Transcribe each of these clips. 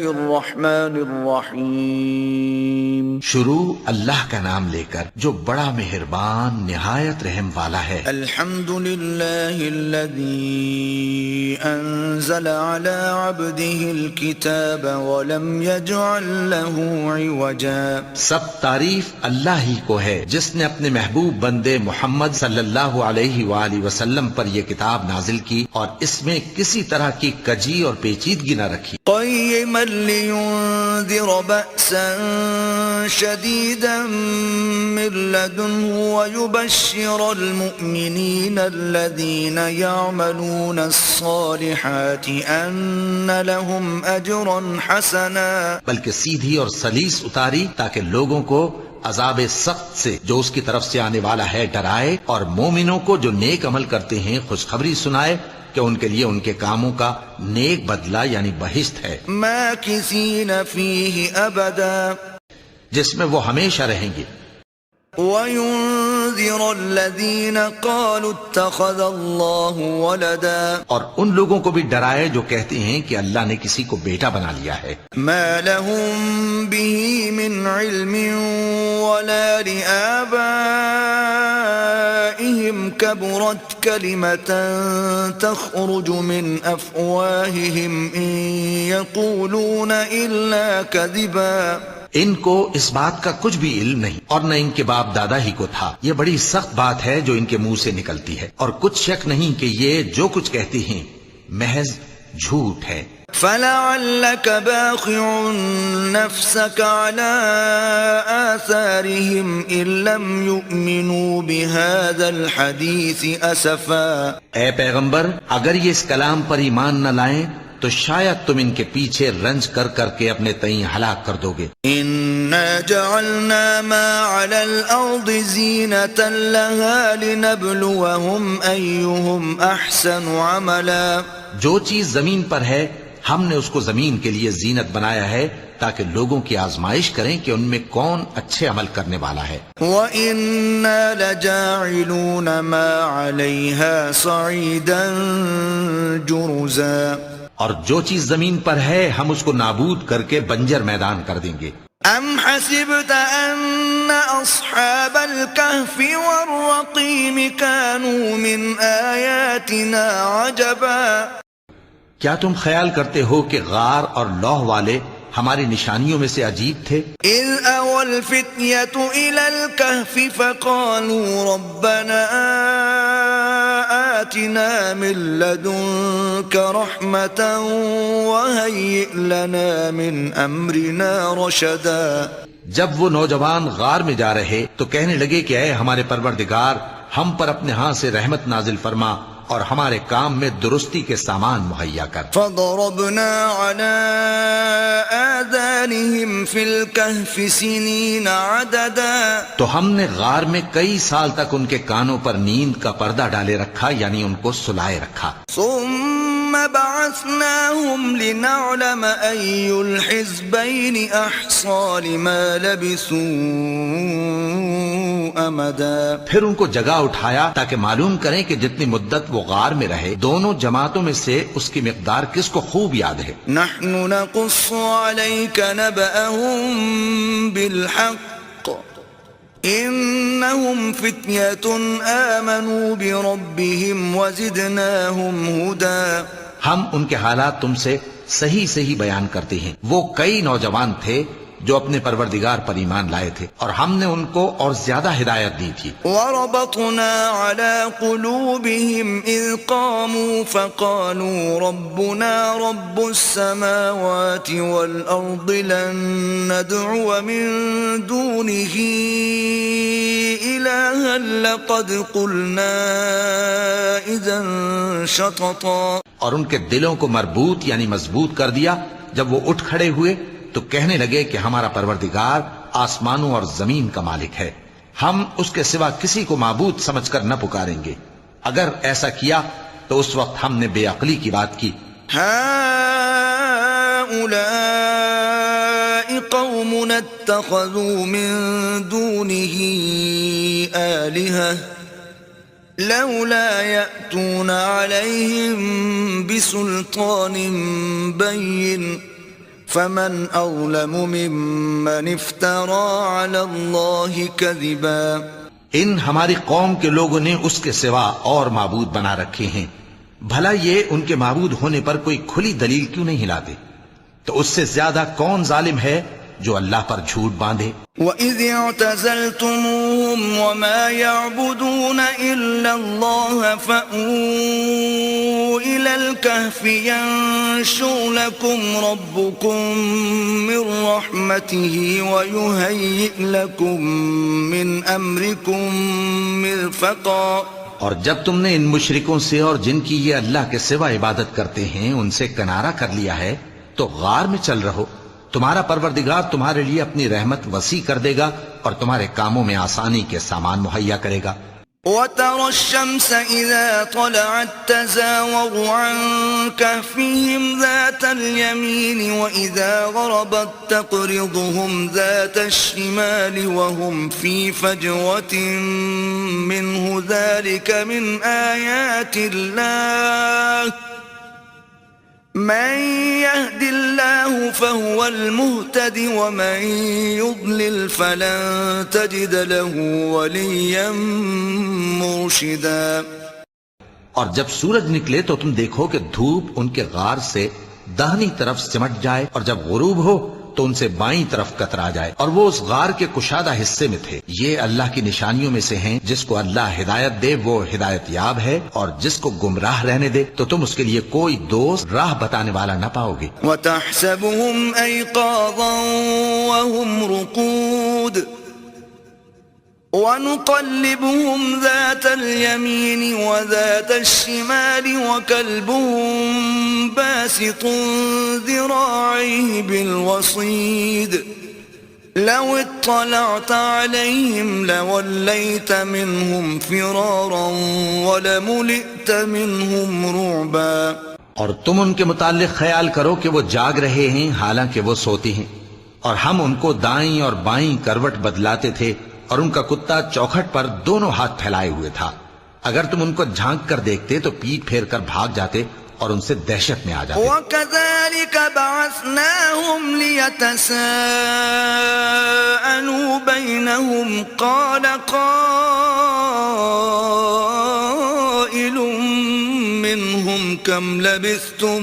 الرحمن الرحیم شروع اللہ کا نام لے کر جو بڑا مہربان نہایت رحم والا ہے۔ الحمد للہ الذی انزل على عبده الكتاب ولم يجعل له عوجا۔ سب تعریف اللہ ہی کو ہے جس نے اپنے محبوب بندے محمد صلی اللہ علیہ وآلہ وسلم پر یہ کتاب نازل کی اور اس میں کسی طرح کی کجی اور پیچیدگی نہ رکھی۔ قیما لينذر بأسا شديدا من لدنه ويبشر المؤمنين الذين يعملون الصالحات أن لهم أجرا حسنا۔ بلکہ سیدھی اور سلیس اتاری تاکہ لوگوں کو عذاب سخت سے جو اس کی طرف سے آنے والا ہے ڈرائے، اور مومنوں کو جو نیک عمل کرتے ہیں خوشخبری سنائے کہ ان کے لیے ان کے کاموں کا نیک بدلہ یعنی بہشت ہے، ماکثین فیہ ابدا، جس میں وہ ہمیشہ رہیں گے۔ وَيُنذِرَ الَّذِينَ قَالُوا اتَّخَذَ اللَّهُ وَلَدًا، اور ان لوگوں کو بھی ڈرائے جو کہتے ہیں کہ اللہ نے کسی کو بیٹا بنا لیا ہے۔ مَا لَهُم بِهِ مِنْ عِلْمٍ وَلَا لِآبَائِهِمْ كَبُرَتْ كَلِمَةً تَخْرُجُ مِنْ أَفْوَاهِهِمْ إِنْ يَقُولُونَ إِلَّا كَذِبًا۔ ان کو اس بات کا کچھ بھی علم نہیں اور نہ ان کے باپ دادا ہی کو تھا، یہ بڑی سخت بات ہے جو ان کے منہ سے نکلتی ہے، اور کچھ شک نہیں کہ یہ جو کچھ کہتے ہیں محض جھوٹ ہے۔ فَلَعَلَّكَ بَاخِعٌ نَفْسَكَ عَلَىٰ آثَارِهِمْ إِن لَّمْ يُؤْمِنُوا بِهَٰذَا الْحَدِيثِ أَسَفًا۔ اے پیغمبر، اگر یہ اس کلام پر ایمان نہ لائیں تو شاید تم ان کے پیچھے رنج کر کر کے اپنے تئیں ہلاک کر دو گے۔ إِنَّا جَعَلْنَا مَا عَلَى الْأَرْضِ زِينَةً لَهَا لِنَبْلُوَهُمْ أَيُّهُمْ أَحْسَنُ عَمَلًا۔ جو چیز زمین پر ہے ہم نے اس کو زمین کے لیے زینت بنایا ہے تاکہ لوگوں کی آزمائش کریں کہ ان میں کون اچھے عمل کرنے والا ہے۔ وَإِنَّا لَجَاعِلُونَ مَا عَلَيْهَا صَعِيدًا جُرُزًا۔ اور جو چیز زمین پر ہے ہم اس کو نابود کر کے بنجر میدان کر دیں گے۔ ام حسبت ان اصحاب الكهف والرقيم كانوا من آیاتنا عجبا۔ کیا تم خیال کرتے ہو کہ غار اور لوح والے ہماری نشانیوں میں سے عجیب تھے؟ اذ اوى الفتية الى الكهف فقالوا ربنا آتنا من لدنك رحمة وهيئ لنا من امرنا رشدا۔ جب وہ نوجوان غار میں جا رہے تو کہنے لگے کہ اے ہمارے پروردگار، ہم پر اپنے ہاں سے رحمت نازل فرما اور ہمارے کام میں درستی کے سامان مہیا کر۔ فضربنا على آذانهم في الكهف سنين عددا، تو ہم نے غار میں کئی سال تک ان کے کانوں پر نیند کا پردہ ڈالے رکھا، یعنی ان کو سلائے رکھا۔ ثم بعثناهم لنعلم أي الحزبين أحصى لما لبثوا أمدا۔ پھر ان کو جگہ اٹھایا تاکہ معلوم کریں کہ جتنی مدت وہ غار میں رہے دونوں جماعتوں میں سے اس کی مقدار کس کو خوب یاد ہے۔ نحن نقص عليك نبأهم بالحق إنهم فتية آمنوا بربهم وزدناهم هدى۔ ہم ان کے حالات تم سے صحیح صحیح بیان کرتے ہیں۔ وہ کئی نوجوان تھے جو اپنے پروردگار پر ایمان لائے تھے اور ہم نے ان کو اور زیادہ ہدایت دی تھی۔ وَرَبَطْنَا عَلَى قُلُوبِهِمْ إِذْ قَامُوا فَقَالُوا رَبُّنَا رَبُّ السَّمَاوَاتِ وَالْأَرْضِ لَن نَّدْعُوَ مِن دُونِهِ إِلَٰهًا لَّقَدْ قُلْنَا إِذًا شَطَطًا۔ اور ان کے دلوں کو مربوط یعنی مضبوط کر دیا۔ جب وہ اٹھ کھڑے ہوئے تو کہنے لگے کہ ہمارا پروردگار آسمانوں اور زمین کا مالک ہے، ہم اس کے سوا کسی کو معبود سمجھ کر نہ پکاریں گے۔ اگر ایسا کیا تو اس وقت ہم نے بے عقلی کی بات کی۔ هؤلاء قومنا اتخذوا من دونه آلهة لولا يأتون عليهم بسلطان بين فمن أظلم ممن افترى على الله كذبا. ان ہماری قوم کے لوگوں نے اس کے سوا اور معبود بنا رکھے ہیں، بھلا یہ ان کے معبود ہونے پر کوئی کھلی دلیل کیوں نہیں لاتے؟ تو اس سے زیادہ کون ظالم ہے جو اللہ پر جھوٹ باندھے؟ وَإِذِ اعْتَزَلْتُمُوهُمْ وَمَا يَعْبُدُونَ إِلَّا اللَّهَ فَأْوُوا إِلَى الْكَهْفِ يَنشُرْ لَكُمْ رَبُّكُمْ مِنْ رَحْمَتِهِ وَيُهَيِّئْ لَكُمْ مِنْ أَمْرِكُمْ مِرْفَقًا. اور جب تم نے ان مشرکوں سے اور جن کی یہ اللہ کے سوا عبادت کرتے ہیں ان سے کنارہ کر لیا ہے تو غار میں چل رہو، تمہارا پروردگار تمہارے لیے اپنی رحمت وسیع کر دے گا اور تمہارے کاموں میں آسانی کے سامان مہیا کرے گا. وَتَرَى الشَّمْسَ إِذَا طَلَعَتْ تَزَاوَرُ عَنْ كَهْفِهِمْ ذَاتَ الْيَمِينِ وَإِذَا غَرَبَتْ تَقْرِضُهُمْ ذَاتَ الشِّمَالِ وَهُمْ فِي فَجْوَةٍ مِّنْهُ ذَلِكَ مِنْ آيَاتِ اللَّهِ من يهد الله فهو المهتد ومن يضلل فلن تجد له وليا مرشدا. اور جب سورج نکلے تو تم دیکھو کہ دھوپ ان کے غار سے داہنی طرف سمٹ جائے اور جب غروب ہو تو ان سے بائیں طرف کترا جائے، اور وہ اس غار کے کشادہ حصے میں تھے. یہ اللہ کی نشانیوں میں سے ہیں، جس کو اللہ ہدایت دے وہ ہدایت یاب ہے، اور جس کو گمراہ رہنے دے تو تم اس کے لیے کوئی دوست راہ بتانے والا نہ پاؤ گے. وَتَحْسَبُهُمْ أَيْقَاظًا وَهُمْ رُقُودٌ وَنُقَلِّبُهُمْ ذَاتَ الْيَمِينِ وَذَاتَ الشِّمَالِ وَكَلْبُهُمْ بَاسِطٌ ذِرَاعَيْهِ بِالْوَصِيدِ لَوِ اطَّلَعْتَ عَلَيْهِمْ لَوَلَّيْتَ مِنْهُمْ فِرَارًا وَلَمُلِئْتَ مِنْهُمْ رُعْبًا. اور تم ان کے متعلق خیال کرو کہ وہ جاگ رہے ہیں حالانکہ وہ سوتے ہیں، اور ہم ان کو دائیں اور بائیں کروٹ بدلاتے تھے، اور ان کا کتا چوکھٹ پر دونوں ہاتھ پھیلائے ہوئے تھا. اگر تم ان کو جھانک کر دیکھتے تو پیٹ پھیر کر بھاگ جاتے اور ان سے دہشت میں آ جاتے. وَكَذَلِكَ بَعَثْنَاهُمْ لِيَتَسَاءَلُوا بَيْنَهُمْ قَالَ قَائِلٌ مِّنْهُمْ كَمْ لَبِثْتُمْ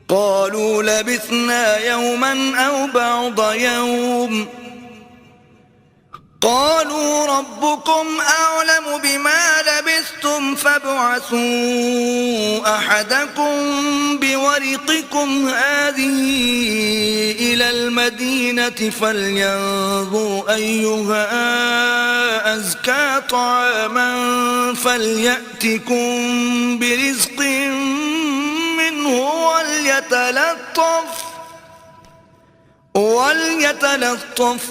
قَالُوا لَبِثْنَا يَوْمًا أَوْ بَعْضَ يَوْمٍ قالوا ربكم أعلم بما لبثتم فابعثوا أحدكم بورقكم هذه إلى المدينة فلينظر أيها أزكى طعاما فليأتكم برزق منه وَلْيَتَلَطَّفْ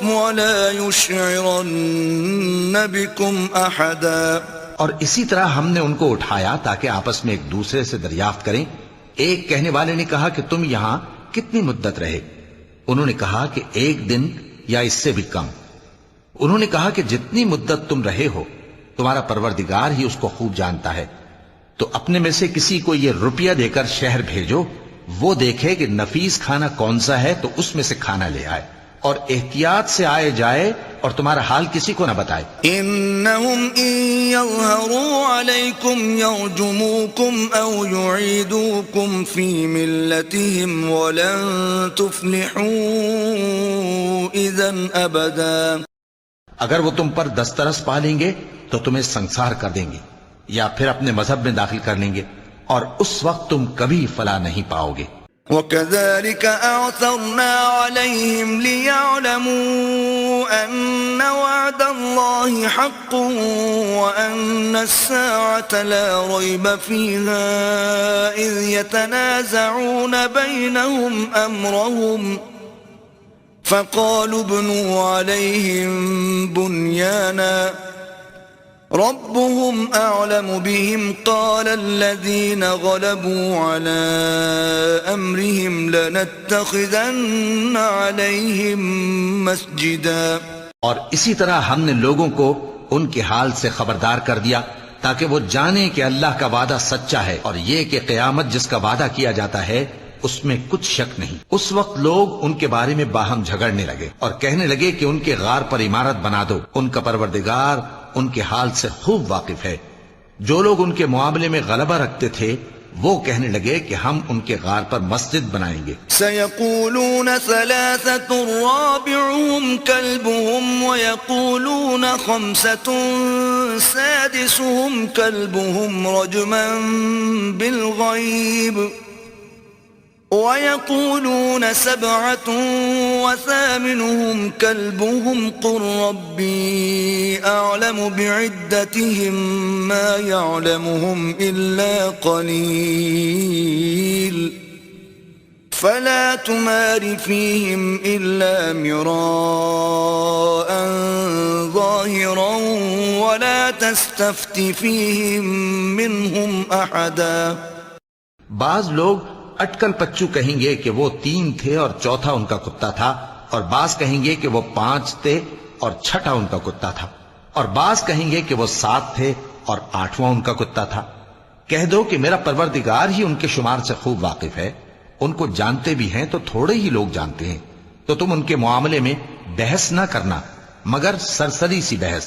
وَلَا يُشْعِرَنَّ بِكُمْ أَحَدًا. اور اسی طرح ہم نے ان کو اٹھایا تاکہ آپس میں ایک دوسرے سے دریافت کریں. ایک کہنے والے نے کہا کہ تم یہاں کتنی مدت رہے؟ انہوں نے کہا کہ 1 دن یا اس سے بھی کم. انہوں نے کہا کہ جتنی مدت تم رہے ہو تمہارا پروردگار ہی اس کو خوب جانتا ہے. تو اپنے میں سے کسی کو یہ روپیہ دے کر شہر بھیجو، وہ دیکھے کہ نفیس کھانا کون سا ہے تو اس میں سے کھانا لے آئے، اور احتیاط سے آئے جائے اور تمہارا حال کسی کو نہ بتائے. انہم ان یظہروا علیکم یرجموکم او یعیدوکم فی ملتہم ولن تفلحوا اذن ابدا. اگر وہ تم پر دسترس پا لیں گے تو تمہیں سنسار کر دیں گے یا پھر اپنے مذہب میں داخل کر لیں گے، اور اس وقت تم کبھی فلاح نہیں پاؤ گے. وَكَذَلِكَ أَعْثَرْنَا عَلَيْهِمْ لِيَعْلَمُوا أَنَّ وَعْدَ اللَّهِ حَقٌّ وَأَنَّ السَّاعَةَ لَا رَيْبَ فِيهَا إِذْ يَتَنَازَعُونَ بَيْنَهُمْ أَمْرَهُمْ فَقَالُوا ابْنُوا عَلَيْهِمْ بُنْيَانًا ربهم أعلم بهم قال الذين غلبوا على أمرهم لنتخذن عليهم مسجدا. اور اسی طرح ہم نے لوگوں کو ان کے حال سے خبردار کر دیا تاکہ وہ جانیں کہ اللہ کا وعدہ سچا ہے، اور یہ کہ قیامت جس کا وعدہ کیا جاتا ہے اس میں کچھ شک نہیں۔ اس وقت لوگ ان کے بارے میں باہم جھگڑنے لگے اور کہنے لگے کہ ان کے غار پر عمارت بنا دو، ان کا پروردگار ان کے حال سے خوب واقف ہے۔ جو لوگ ان کے معاملے میں غلبہ رکھتے تھے وہ کہنے لگے کہ ہم ان کے غار پر مسجد بنائیں گے۔ سيقولون ثلاثة رابعهم كلبهم ويقولون خمسة سادسهم كلبهم رجما بالغيب ويقولون سبعة وثامنهم كلبهم قل ربي أعلم بعدتهم ما يعلمهم إلا قليل فلا تمار فيهم إلا مراء ظاهرا ولا تستفت فيهم منهم أحدا۔ بعض لوگ اٹکل پچو کہیں گے کہ وہ 3 تھے اور چوتھا ان کا کتا تھا، اور بعض کہیں گے کہ وہ 5 تھے اور چھٹا ان کا کتا تھا، اور بعض کہیں گے کہ وہ 7 تھے اور 8واں ان کا کتا تھا۔ کہہ دو کہ میرا پروردگار ہی ان کے شمار سے خوب واقف ہے، ان کو جانتے بھی ہیں تو تھوڑے ہی لوگ جانتے ہیں، تو تم ان کے معاملے میں بحث نہ کرنا مگر سرسری سی بحث،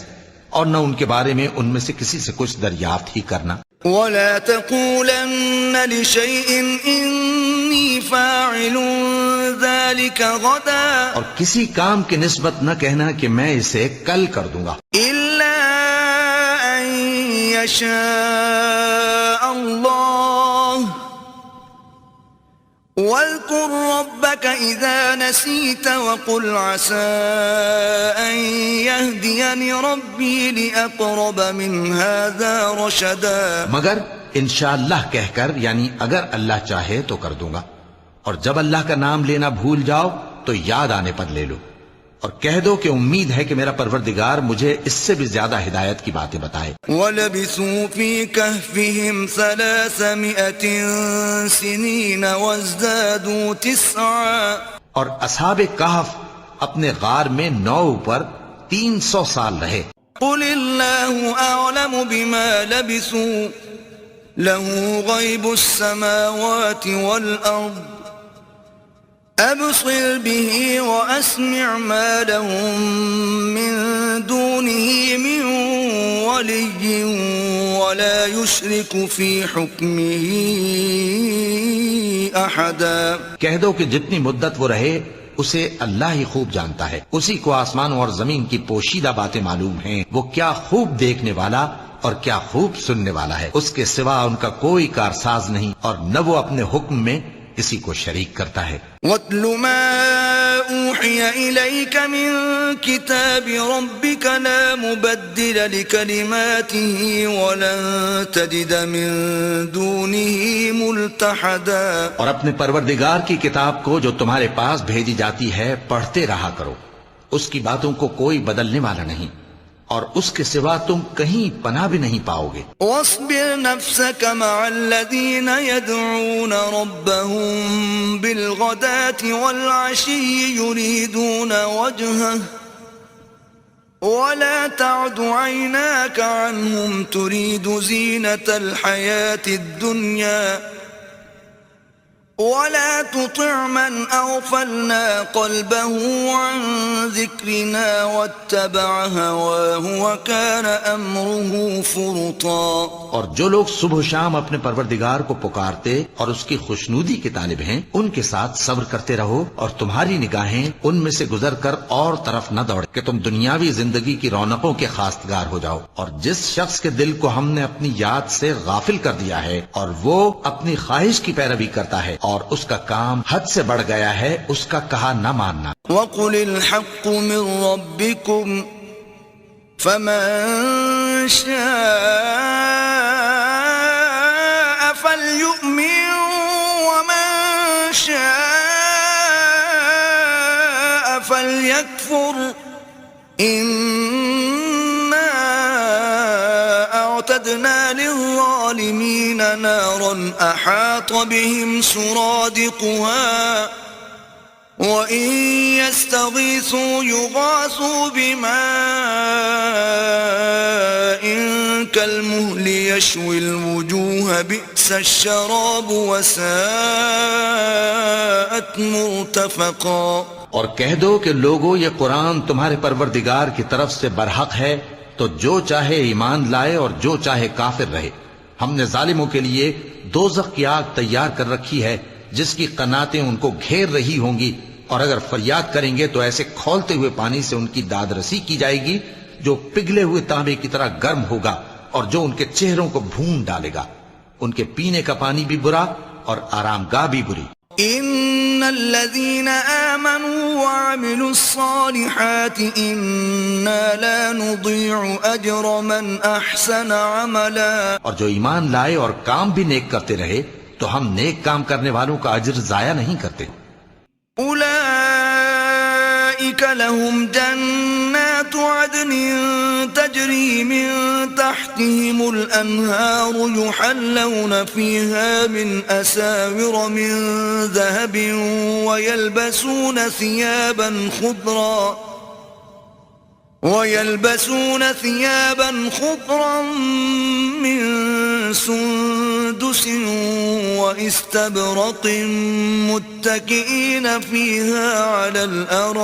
اور نہ ان کے بارے میں ان میں سے کسی سے کچھ دریافت ہی کرنا۔ ولا تقولن لشيء إني فاعل ذلك غدا، اور کسی کام کی نسبت نہ کہنا کہ میں اسے کل کر دوں گا، إلا أن يشاء الله واذكر ربك إذا نسيت وقل عسى أن يهديني ربي لأقرب من هذا رشدا، مگر انشاءاللہ کہہ کر، یعنی اگر اللہ چاہے تو کر دوں گا، اور جب اللہ کا نام لینا بھول جاؤ تو یاد آنے پر لے لو، اور کہہ دو کہ امید ہے کہ میرا پروردگار مجھے اس سے بھی زیادہ ہدایت کی باتیں بتائے۔ وَلَبِثُوا فِي كَهْفِهِمْ 300 سِنِينَ وَازْدَادُوا 9، اور اصحاب کہف اپنے غار میں 9 پر 300 سال رہے۔ قُلِ اللَّهُ أَعْلَمُ بِمَا لَبِثُوا لَهُ غَيْبُ السَّمَاوَاتِ وَالْأَرْضِ أَبْصِرْ بِهِ وَأَسْمِعْ مَا لَهُم مِّن دُونِهِ مِن وَلِيٍّ وَلَا يُشْرِكُ فِي حُكْمِهِ أَحَدًا۔ کہہ دو کہ جتنی مدت وہ رہے اسے اللہ ہی خوب جانتا ہے، اسی کو آسمانوں اور زمین کی پوشیدہ باتیں معلوم ہیں، وہ کیا خوب دیکھنے والا اور کیا خوب سننے والا ہے، اس کے سوا ان کا کوئی کارساز نہیں، اور نہ وہ اپنے حکم میں کسی کو شریک کرتا ہے۔ وَاتْلُ مَا أُوحِيَ إِلَيْكَ مِن كِتَابِ رَبِّكَ لَا مُبَدِّلَ لِكَلِمَاتِهِ وَلَن تَجِدَ مِن دُونِهِ مُلْتَحَدًا۔ اور اپنے پروردگار کی کتاب کو جو تمہارے پاس بھیجی جاتی ہے پڑھتے رہا کرو، اس کی باتوں کو کوئی بدلنے والا نہیں، اور اس کے سوا تم کہیں پناہ بھی نہیں پاؤ گے۔ واصبر نفسك مع الذين يدعون ربهم بالغداة والعشي يريدون وجهه ولا تعد عيناك عنهم تريد زينة الحياة الدنيا ولا تطع من أغفلنا قلبه عن ذكرنا واتبع هواه وكان أمره فرطا۔ اور جو لوگ صبح و شام اپنے پروردگار کو پکارتے اور اس کی خوشنودی کے طالب ہیں، ان کے ساتھ صبر کرتے رہو، اور تمہاری نگاہیں ان میں سے گزر کر اور طرف نہ دوڑ کہ تم دنیاوی زندگی کی رونقوں کے خواستگار ہو جاؤ۔ اور جس شخص کے دل کو ہم نے اپنی یاد سے غافل کر دیا ہے اور وہ اپنی خواہش کی پیروی کرتا ہے اور اس کا کام حد سے بڑھ گیا ہے، اس کا کہا نہ ماننا۔ وَقُلِ الْحَقُّ مِن رَّبِّكُمْ فَمَن شَاءَ فَلْيُؤْمِن وَمَن شَاءَ فَلْيَكْفُرْ إِنَّا أَعْتَدْنَا لِلظَّالِمِينَ نَارًا أَحَاطَ بِهِمْ سُرَادِقُهَا وَإِن يَسْتَغِيثُوا يُغَاثُوا بِمَاءٍ كَالْمُهْلِ يَشْوِي الْوُجُوهَ بِئْسَ الشَّرَابُ وَسَاءَتْ مُرْتَفَقًا۔ اور کہہ دو کہ لوگو یہ قرآن تمہارے پروردگار کی طرف سے برحق ہے، تو جو چاہے ایمان لائے اور جو چاہے کافر رہے۔ ہم نے ظالموں کے لیے دوزخ کی آگ تیار کر رکھی ہے جس کی قناتیں ان کو گھیر رہی ہوں گی، اور اگر فریاد کریں گے تو ایسے کھولتے ہوئے پانی سے ان کی داد رسی کی جائے گی جو پگھلے ہوئے تانبے کی طرح گرم ہوگا اور جو ان کے چہروں کو بھون ڈالے گا۔ ان کے پینے کا پانی بھی برا اور آرام گاہ بھی بری۔ ان الذين آمنوا وعملوا الصالحات انا لا نضيع اجر من احسن عملا۔ اور جو ایمان لائے اور کام بھی نیک کرتے رہے تو ہم نیک کام کرنے والوں کا اجر ضائع نہیں کرتے۔ اولئك لهم جنات عدن تجري من تحتهم الأنهار يحلون فيها من أساور من ذهب ويلبسون ثيابا خضرا من سندس واستبرق متكئين فيها على الأرائك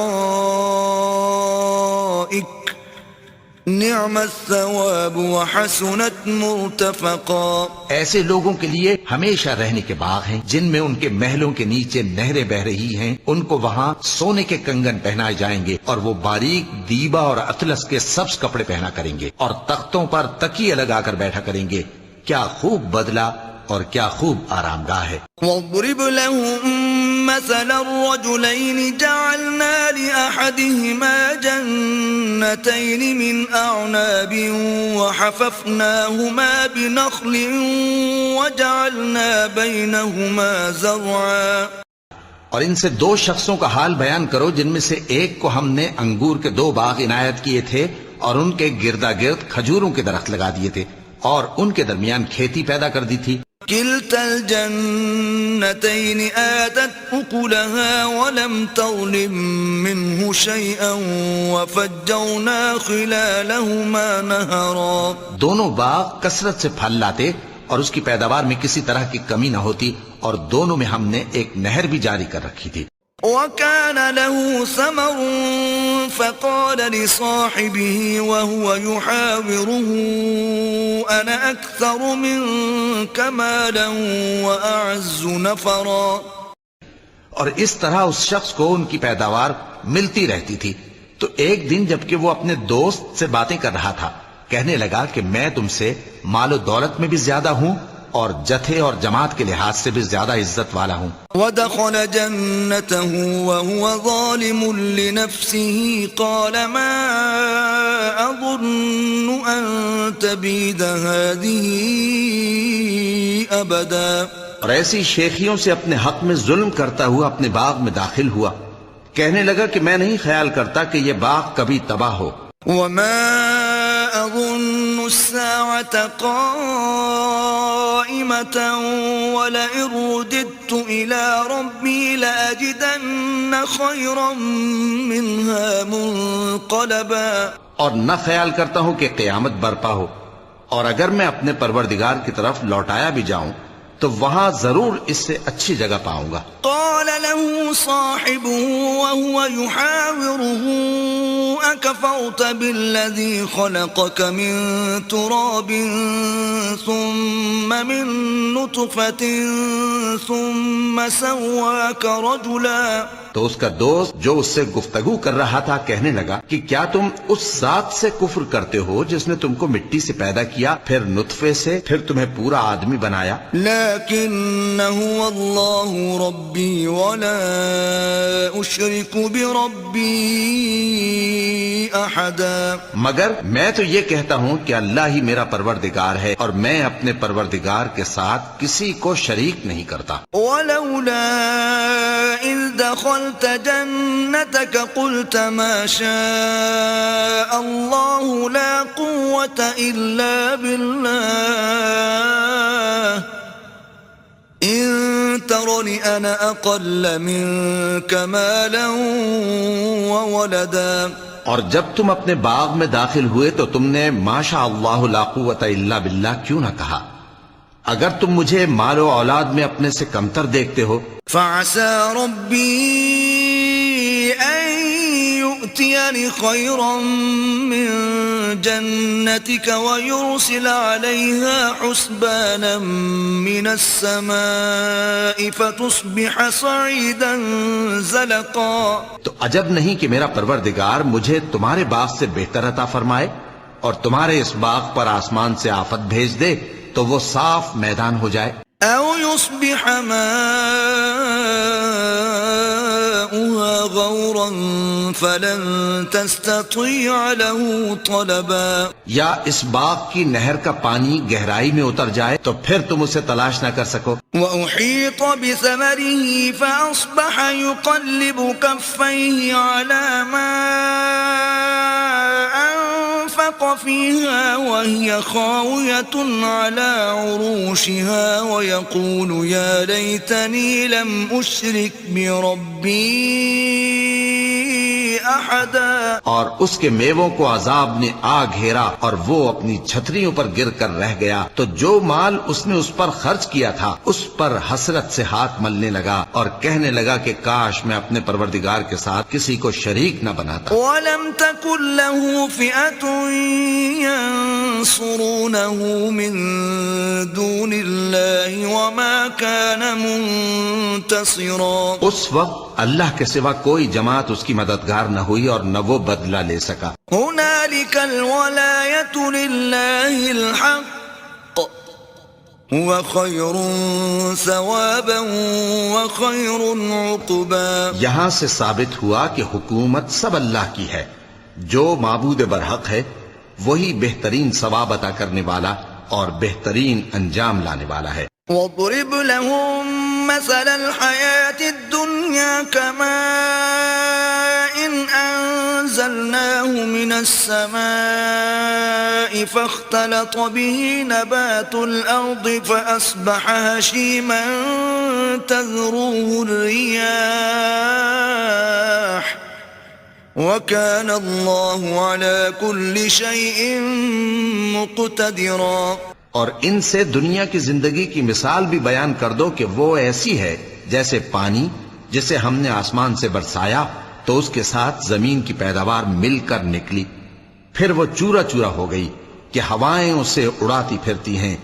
نعم الثواب وحسنت مرتفقا۔ ایسے لوگوں کے لیے ہمیشہ رہنے کے باغ ہیں جن میں ان کے محلوں کے نیچے نہریں بہ رہی ہیں، ان کو وہاں سونے کے کنگن پہنائے جائیں گے اور وہ باریک دیبا اور اطلس کے سبز کپڑے پہنا کریں گے اور تختوں پر تکیے لگا کر بیٹھا کریں گے۔ کیا خوب بدلہ اور کیا خوب آرام گاہ ہے۔ وَاضْرِبْ لَهُم مَّثَلَ الرَّجُلَيْنِ جَعَلْنَا لِأَحَدِهِمَا جَنَّتَيْنِ مِنْ أَعْنَابٍ وَحَفَفْنَاهُمَا بِنَخْلٍ وَجَعَلْنَا بَيْنَهُمَا زَرْعًا۔ اور ان سے دو شخصوں کا حال بیان کرو جن میں سے ایک کو ہم نے انگور کے 2 باغ عنایت کیے تھے اور ان کے گردا گرد کھجوروں کے درخت لگا دیے تھے اور ان کے درمیان کھیتی پیدا کر دی تھی۔ كلتا الجنتين آتت أكلها ولم تظلم منه شيئا وفجرنا خلالهما نهرا۔ دونوں باغ کثرت سے پھل لاتے اور اس کی پیداوار میں کسی طرح کی کمی نہ ہوتی، اور دونوں میں ہم نے ایک نہر بھی جاری کر رکھی تھی۔ وكان له ثمر فقال لصاحبه وهو يحاوره أنا أكثر منك مالا وأعز نفرا۔ اور اس طرح اس شخص کو ان کی پیداوار ملتی رہتی تھی، تو ایک دن جبکہ وہ اپنے دوست سے باتیں کر رہا تھا کہنے لگا کہ میں تم سے مال و دولت میں بھی زیادہ ہوں اور جتھے اور جماعت کے لحاظ سے بھی زیادہ عزت والا ہوں۔ ودخل جنته وهو ظالم لنفسه قال ما أظن أن تبيد هذه أبدا۔ اور ایسی شیخیوں سے اپنے حق میں ظلم کرتا ہوا اپنے باغ میں داخل ہوا، کہنے لگا کہ میں نہیں خیال کرتا کہ یہ باغ کبھی تباہ ہو۔ وما أظن الساعة قائمة ولئن رددت إلى ربي لأجدن خيرا منها منقلبا۔ اور نہ خیال کرتا ہوں کہ قیامت برپا ہو، اور اگر میں اپنے پروردگار کی طرف لوٹایا بھی جاؤں تو وہاں ضرور اس سے اچھی جگہ پاؤں گا۔ قال له صاحبه وهو يحاوره أكفرت بالذي خلقك من تراب ثم من نطفة ثم سواك رجلا۔ تو اس کا دوست جو اس سے گفتگو کر رہا تھا کہنے لگا کہ کیا تم اس ذات سے کفر کرتے ہو جس نے تم کو مٹی سے پیدا کیا، پھر نطفے سے، پھر تمہیں پورا آدمی بنایا۔ لیکن هو اللہ ربی ولا اشرک بربی احدا۔ مگر میں تو یہ کہتا ہوں کہ اللہ ہی میرا پروردگار ہے اور میں اپنے پروردگار کے ساتھ کسی کو شریک نہیں کرتا۔ ولولا اذ دخلت جنتك قلت ما شاء الله لا قوة إلا بالله إن ترني أنا أقل منك مالا وولدا اور جب تم اپنے باغ میں داخل ہوئے تو تم نے ما شاء اللہ لا قوت الا باللہ کیوں نہ کہا؟ اگر تم مجھے مال و اولاد میں اپنے سے کمتر دیکھتے ہو فعسى ربي أن يؤتيني خيرا من جنتك ويرسل عليها حسبانا من السماء فتصبح صعيدا زلقا. تو عجب نہیں کہ میرا پروردگار مجھے تمہارے باغ سے بہتر عطا فرمائے اور تمہارے اس باغ پر آسمان سے آفت بھیج دے تو وہ صاف میدان ہو جائے. أو يصبح ماؤها غورا فلن تستطيع له طلبا. یا اس باغ کی نہر کا پانی گہرائی میں اتر جائے تو پھر تم اسے تلاش نہ کر سکو. وأحيط بثمره فأصبح يقلب كفيه على ما أنفق فيها وهي خاوية على عروشها ويقول يا ليتني لم أشرك بربي أحدا. اور اس کے میووں کو عذاب نے آ گھیرا اور وہ اپنی چھتریوں پر گر کر رہ گیا تو جو مال اس نے اس پر خرچ کیا تھا اس پر حسرت سے ہاتھ ملنے لگا اور کہنے لگا کہ کاش میں اپنے پروردگار کے ساتھ کسی کو شریک نہ بناتا. وَلَمْ تَكُنْ لَهُ فِئَةٌ يَنصُرُونَهُ مِن دُونِ اللَّهِ وَمَا كَانَ مُنتَصِرًا. اس وقت اللہ کے سوا کوئی جماعت اس کی مددگار نہ ہوئی اور نہ وہ بدلہ لے سکا. هُنَالِكَ الْوَلَایَةُ لِلَّهِ الْحَقِّ هُوَ خَيْرٌ ثَوَابًا وَخَيْرٌ عُقْبًا. یہاں سے ثابت ہوا کہ حکومت سب اللہ کی ہے. جو معبود برحق ہے وہی بہترین ثواب عطا کرنے والا اور بہترین انجام لانے والا ہے. وَاضْرِبْ لَهُم مَّثَلَ الْحَيَاةِ الدُّنْيَا كَمَاءٍ أَنزَلْنَاهُ مِنَ السَّمَاءِ فَاخْتَلَطَ بِهِ نَبَاتُ الْأَرْضِ فَأَصْبَحَ هَشِيمًا تَذْرُوهُ الرِّيَاحُ وَكَانَ اللَّهُ عَلَى كُلِّ شَيْءٍ مُقْتَدِرًا. اور ان سے دنیا کی زندگی کی مثال بھی بیان کر دو کہ وہ ایسی ہے جیسے پانی جسے ہم نے آسمان سے برسایا تو اس کے ساتھ زمین کی پیداوار مل کر نکلی پھر وہ چورا چورا ہو گئی کہ ہوائیں اسے اڑاتی پھرتی ہیں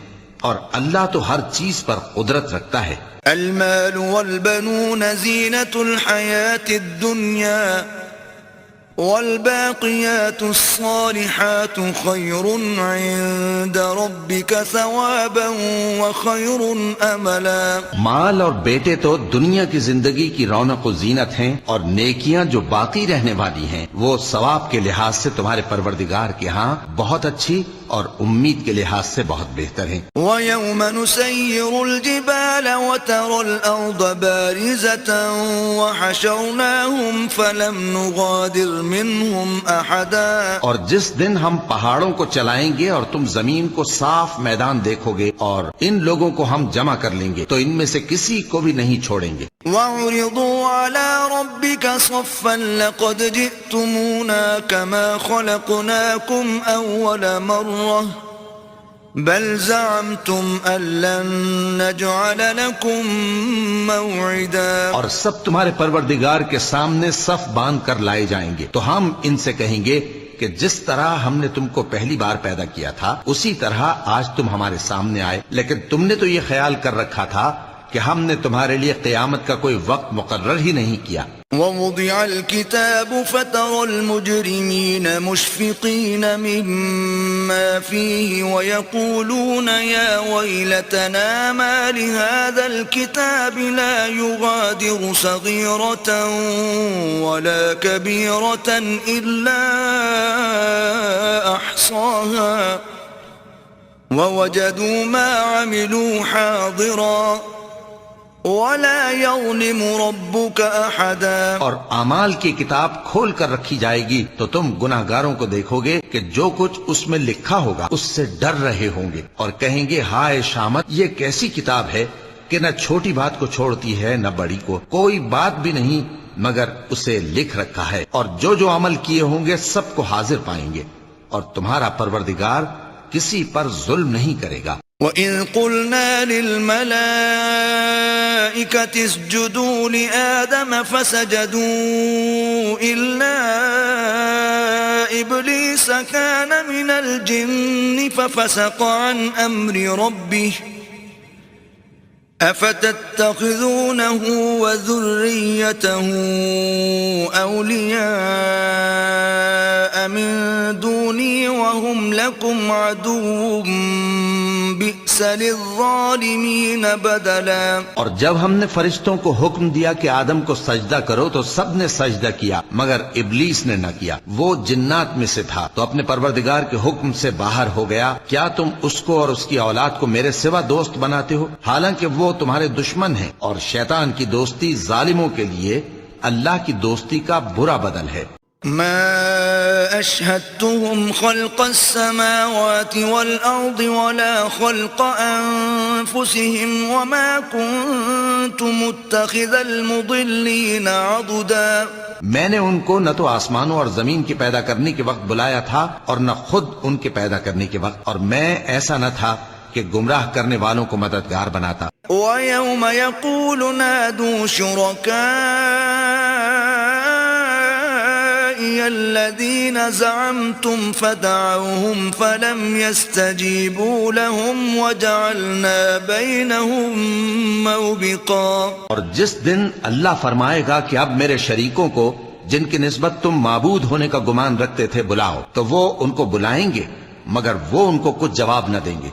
اور اللہ تو ہر چیز پر قدرت رکھتا ہے. المال والبنون زینة الحیاة الدنیا والباقیات الصالحات خیر عند ربک ثوابا وخیر املا. مال اور بیٹے تو دنیا کی زندگی کی رونق و زینت ہیں اور نیکیاں جو باقی رہنے والی ہیں وہ ثواب کے لحاظ سے تمہارے پروردگار کے ہاں بہت اچھی اور امید کے لحاظ سے بہت بہتر ہیں. وَيَوْمَ نُسَيِّرُ الْجِبَالَ وَتَرَى الْأَرْضَ بَارِزَةً وَحَشَرْنَاهُمْ فَلَمْ نُغَادِرْ مِنْهُمْ أَحَدًا. اور جس دن ہم پہاڑوں کو چلائیں گے اور تم زمین کو صاف میدان دیکھو گے اور ان لوگوں کو ہم جمع کر لیں گے تو ان میں سے کسی کو بھی نہیں چھوڑیں گے. وَعُرِضُوا عَلَى رَبِّكَ صَفًّا لَقَدْ جِئْتُمُونَا كَمَا خَلَقْنَاكُمْ أَوَّلَ مَرَّةٍ بَلْ زَعَمْتُمْ أَن لَّن نَّجْعَلَ لَكُم مَّوْعِدًا. اور سب تمہارے پروردگار کے سامنے صف باندھ کر لائے جائیں گے تو ہم ان سے کہیں گے کہ جس طرح ہم نے تم کو پہلی بار پیدا کیا تھا اسی طرح آج تم ہمارے سامنے آئے لیکن تم نے تو یہ خیال کر رکھا تھا کہ ہم نے تمہارے لیے قیامت کا کوئی وقت مقرر ہی نہیں کیا. وَوُضِعَ الْكِتَابُ فَتَرَى الْمُجْرِمِينَ مُشْفِقِينَ مِمَّا فِيهِ وَيَقُولُونَ يَا وَيْلَتَنَا مَا لِهَذَا الْكِتَابِ لَا يُغَادِرُ صَغِيرَةً وَلَا كَبِيرَةً إِلَّا أَحْصَاهَا وَوَجَدُوا مَا عَمِلُوا حَاضِرًا وَلَا يَظْلِمُ رَبُّكَ أَحَدًا. اور اعمال کی کتاب کھول کر رکھی جائے گی تو تم گناہگاروں کو دیکھو گے کہ جو کچھ اس میں لکھا ہوگا اس سے ڈر رہے ہوں گے اور کہیں گے ہائے شامت یہ کیسی کتاب ہے کہ نہ چھوٹی بات کو چھوڑتی ہے نہ بڑی کو، کوئی بات بھی نہیں مگر اسے لکھ رکھا ہے، اور جو جو عمل کیے ہوں گے سب کو حاضر پائیں گے، اور تمہارا پروردگار کسی پر ظلم نہیں کرے گا۔ وَإِذْ قُلْنَا لِلْمَلَائِكَةِ اسْجُدُوا لِآدَمَ فَسَجَدُوا إِلَّا إِبْلِيسَ كَانَ مِنَ الْجِنِّ فَفَسَقَ عَنْ أَمْرِ رَبِّهِ أَفَتَتَّخِذُونَهُ وَذُرِّيَّتَهُ أَوْلِيَاءَ مِن دُونِي وَهُمْ لَكُمْ عَدُوٌّ بِئْسَ لِلظَّالِمِينَ بَدَلًا۔ اور جب ہم نے فرشتوں کو حکم دیا کہ آدم کو سجدہ کرو تو سب نے سجدہ کیا مگر ابلیس نے نہ کیا، وہ جنات میں سے تھا، تو اپنے پروردگار کے حکم سے باہر ہو گیا۔ کیا تم اس کو اور اس کی اولاد کو میرے سوا دوست بناتے ہو، حالانکہ وہ تمہارے دشمن ہیں، اور شیطان کی دوستی ظالموں کے لیے اللہ کی دوستی کا برا بدل ہے۔ ما أشهدتهم خلق السماوات والأرض ولا خلق أنفسهم وما كنت متخذ المضلين عضدا۔ میں نے ان کو نہ تو آسمانوں اور زمین کے پیدا کرنے کے وقت بلایا تھا اور نہ خود ان کے پیدا کرنے کے وقت، اور میں ایسا نہ تھا کہ گمراہ کرنے والوں کو مددگار بناتا۔ وَيَوْمَ يَقُولُ نَادُوا شُرَكَائِيَ الَّذِينَ زَعَمْتُمْ فَدَعَوْهُمْ فَلَمْ يَسْتَجِيبُوا لَهُمْ وَجَعَلْنَا بَيْنَهُمْ مَوْبِقًا۔ اور جس دن اللہ فرمائے گا کہ اب میرے شریکوں کو جن کی نسبت تم معبود ہونے کا گمان رکھتے تھے بلاؤ، تو وہ ان کو بلائیں گے مگر وہ ان کو کچھ جواب نہ دیں گے،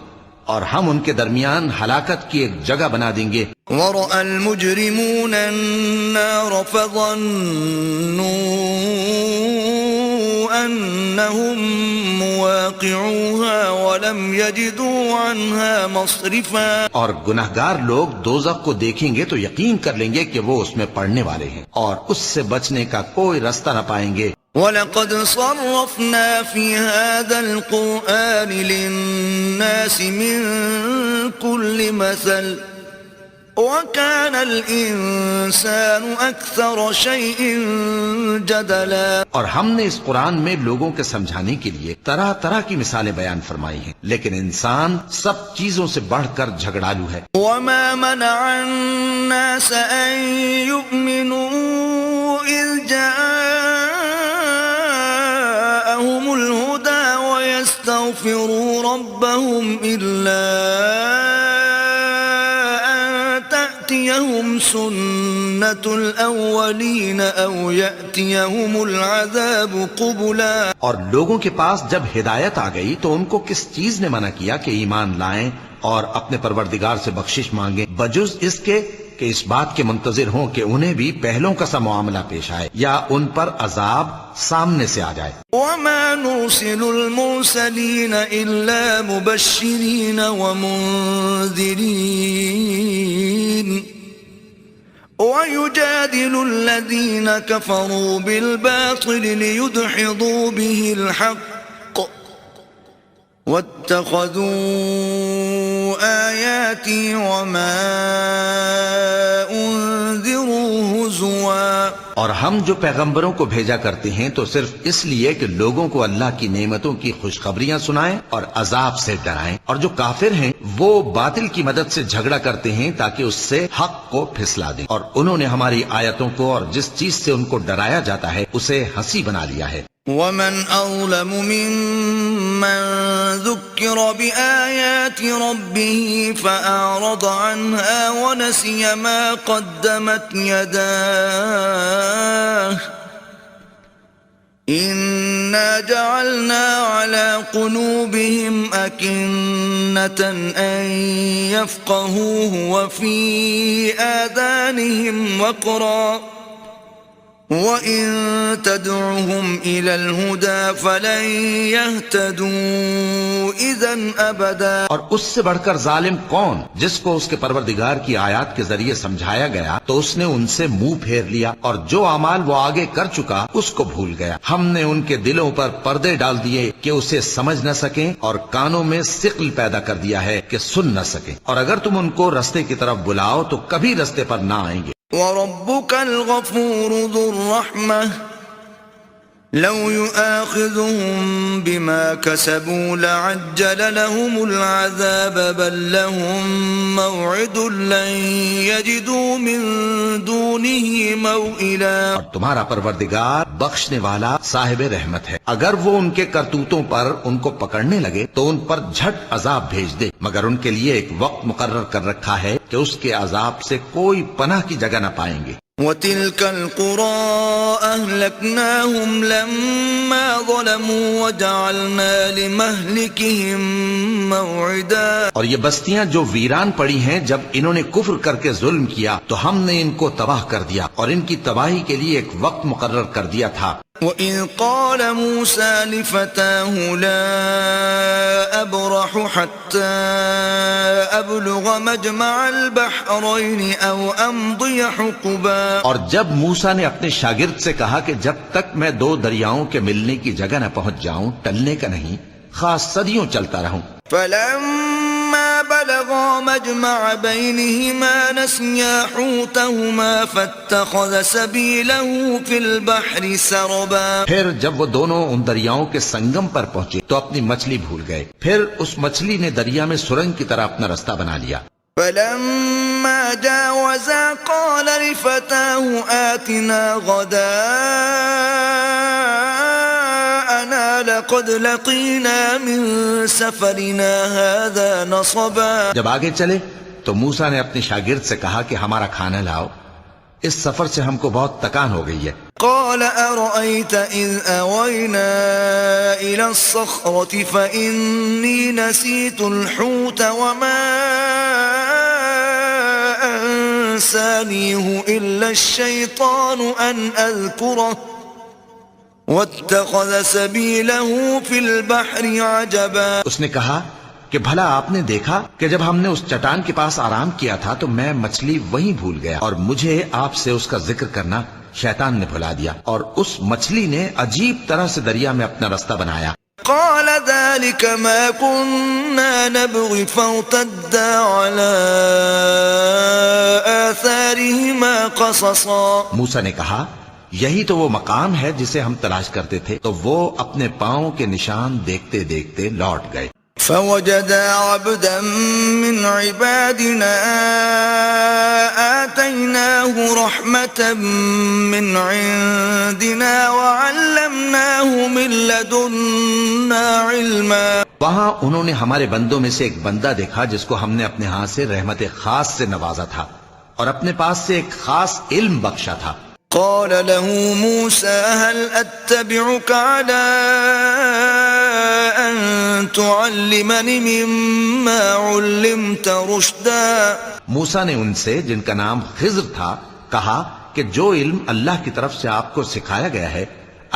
اور ہم ان کے درمیان ہلاکت کی ایک جگہ بنا دیں گے۔ وَرَأَى الْمُجْرِمُونَ النَّارَ فَظَنُّوا أَنَّهُمْ مُوَاقِعُوهَا وَلَمْ يَجِدُوا عَنْهَا مَصْرِفًا۔ اور گناہگار لوگ دوزخ کو دیکھیں گے تو یقین کر لیں گے کہ وہ اس میں پڑنے والے ہیں، اور اس سے بچنے کا کوئی رستہ نہ پائیں گے۔ وَلَقَدْ صَرَّفْنَا فِي هَذَا الْقُرْآنِ لِلنَّاسِ مِنْ كُلِّ مَثَلٍ وَكَانَ الْإِنسَانُ أَكْثَرَ شَيْءٍ جَدَلًا۔ اور ہم نے اس قرآن میں لوگوں کے سمجھانے کے لیے طرح طرح کی مثالیں بیان فرمائی ہیں، لیکن انسان سب چیزوں سے بڑھ کر جھگڑالو ہے۔ وَمَا مَنَعَ النَّاسَ أَن يُؤْمِنُوا إِذْ جَاءَهُمُ الْهُدَى وَيَسْتَغْفِرُوا رَبَّهُمْ إِلَّا تأتيهم سنة الأولين أو يأتيهم العذاب قبلا۔ اور لوگوں کے پاس جب ہدایت آ گئی تو ان کو کس چیز نے منع کیا کہ ایمان لائیں اور اپنے پروردگار سے بخشش مانگیں، بجز اس کے کہ اس بات کے منتظر ہوں کہ انہیں بھی پہلوں کا سا معاملہ پیش آئے یا ان پر عذاب سامنے سے آ جائے۔ وَمَا نُرْسِلُ الْمُرْسَلِينَ إِلَّا مُبَشِّرِينَ وَمُنذِرِينَ وَيُجَادِلُ الَّذِينَ كَفَرُوا بِالْبَاطِلِ لِيُدْحِضُوا بِهِ الْحَقَّ وَاتَّخَذُوا آيَاتِي وَمَا أُنذِرُوا هُزُوًا۔ اور ہم جو پیغمبروں کو بھیجا کرتے ہیں تو صرف اس لیے کہ لوگوں کو اللہ کی نعمتوں کی خوشخبریاں سنائیں اور عذاب سے ڈرائیں، اور جو کافر ہیں وہ باطل کی مدد سے جھگڑا کرتے ہیں تاکہ اس سے حق کو پھسلا دیں، اور انہوں نے ہماری آیتوں کو اور جس چیز سے ان کو ڈرایا جاتا ہے اسے ہنسی بنا لیا ہے۔ وَمَنْ أَظْلَمُ مِمَّنْ ذُكِّرَ بِآيَاتِ رَبِّهِ فَأَعْرَضَ عَنْهَا وَنَسِيَ مَا قَدَّمَتْ يَدَاهُ إِنَّا جَعَلْنَا عَلَى قُلُوبِهِمْ أَكِنَّةً أَن يَفْقَهُوهُ وَفِي آذَانِهِمْ وَقْرًا وَإِن تَدْعُهُمْ إِلَى الْهُدَى فَلَن يَهْتَدُوا إِذًا أَبَدًا. اور اس سے بڑھ کر ظالم کون جس کو اس کے پروردگار کی آیات کے ذریعے سمجھایا گیا تو اس نے ان سے منہ پھیر لیا، اور جو اعمال وہ آگے کر چکا اس کو بھول گیا. ہم نے ان کے دلوں پر پردے ڈال دیے کہ اسے سمجھ نہ سکیں، اور کانوں میں ثقل پیدا کر دیا ہے کہ سن نہ سکیں، اور اگر تم ان کو رستے کی طرف بلاؤ تو کبھی رستے پر نہ آئیں گے. وَرَبُّكَ الْغَفُورُ ذُو الرَّحْمَةِ لَوْ يُؤَاخِذُهُم بِمَا كَسَبُوا لَعَجَّلَ لَهُمُ الْعَذَابَ بَل لَّهُم مَّوْعِدٌ لَّن يَجِدُوا مِن دُونِهِ مَوْئِلًا. اور تمہارا پروردگار بخشنے والا صاحب رحمت ہے، اگر وہ ان کے کرتوتوں پر ان کو پکڑنے لگے تو ان پر جھٹ عذاب بھیج دے، مگر ان کے لیے ایک وقت مقرر کر رکھا ہے کہ اس کے عذاب سے کوئی پناہ کی جگہ نہ پائیں گے. وَتِلْكَ الْقُرَىٰ أَهْلَكْنَاهُمْ لَمَّا ظَلَمُوا وَجَعَلْنَا لِمَهْلِكِهِم مَّوْعِدًا. اور یہ بستیاں جو ویران پڑی ہیں جب انہوں نے کفر کر کے ظلم کیا تو ہم نے ان کو تباہ کر دیا، اور ان کی تباہی کے لیے ایک وقت مقرر کر دیا تھا. وَإِذْ قَالَ مُوسَىٰ لِفَتَاهُ لَا أَبْرَحُ حَتَّىٰ أَبْلُغَ مَجْمَعَ الْبَحْرَيْنِ أَوْ أَمْضِيَ حُقُبًا. اور جب موسیٰ نے اپنے شاگرد سے کہا کہ جب تک میں دو دریاؤں کے ملنے کی جگہ نہ پہنچ جاؤں ٹلنے کا نہیں، خاص صدیوں چلتا رہوں. فَلَمَّا بَلَغَا مَجْمَعَ بَيْنِهِمَا نَسِيَا حُوتَهُمَا فَاتَّخَذَ سَبِيلَهُ فِي الْبَحْرِ سَرَبًا. پھر جب وہ دونوں ان دریاؤں کے سنگم پر پہنچے تو اپنی مچھلی بھول گئے، پھر اس مچھلی نے دریا میں سرنگ کی طرح اپنا رستہ بنا لیا. فَلَمَّا جَاوَزَا قَالَ لِفَتَاهُ آتِنَا غَدَاءَنَا لَقَدْ لَقِينَا مِن سَفَرِنَا هَٰذَا نَصَبًا. جب آگے چلے تو موسیٰ نے اپنے شاگرد سے کہا کہ ہمارا کھانا لاؤ، اس سفر سے ہم کو بہت تکان ہو گئی ہے. قال أرأيت إذ أوينا إلى الصخرة فإني نسيت الحوت وما أنسانيه إلا الشيطان أن أذكره واتخذ سبيله في البحر عجبا. اس نے کہا کہ بھلا آپ نے دیکھا کہ جب ہم نے اس چٹان کے پاس آرام کیا تھا تو میں مچھلی وہیں بھول گیا، اور مجھے آپ سے اس کا ذکر کرنا شیطان نے بھلا دیا، اور اس مچھلی نے عجیب طرح سے دریا میں اپنا رستہ بنایا. قال ذلك ما كنا نبغي فارتدا على آثارهما قصصا. موسیٰ نے کہا یہی تو وہ مقام ہے جسے ہم تلاش کرتے تھے، تو وہ اپنے پاؤں کے نشان دیکھتے دیکھتے لوٹ گئے. فوجدا عبدا من عبادنا آتيناه رحمة من عندنا وعلمناه من لدنا علما. وہاں انہوں نے ہمارے بندوں میں سے ایک بندہ دیکھا جس کو ہم نے اپنے ہاتھ سے رحمت خاص سے نوازا تھا، اور اپنے پاس سے ایک خاص علم بخشا تھا. قال له موسى هل أتبعك على أن تعلمني مما علمت رشدا. موسیٰ نے ان سے جن کا نام خضر تھا کہا کہ جو علم اللہ کی طرف سے آپ کو سکھایا گیا ہے،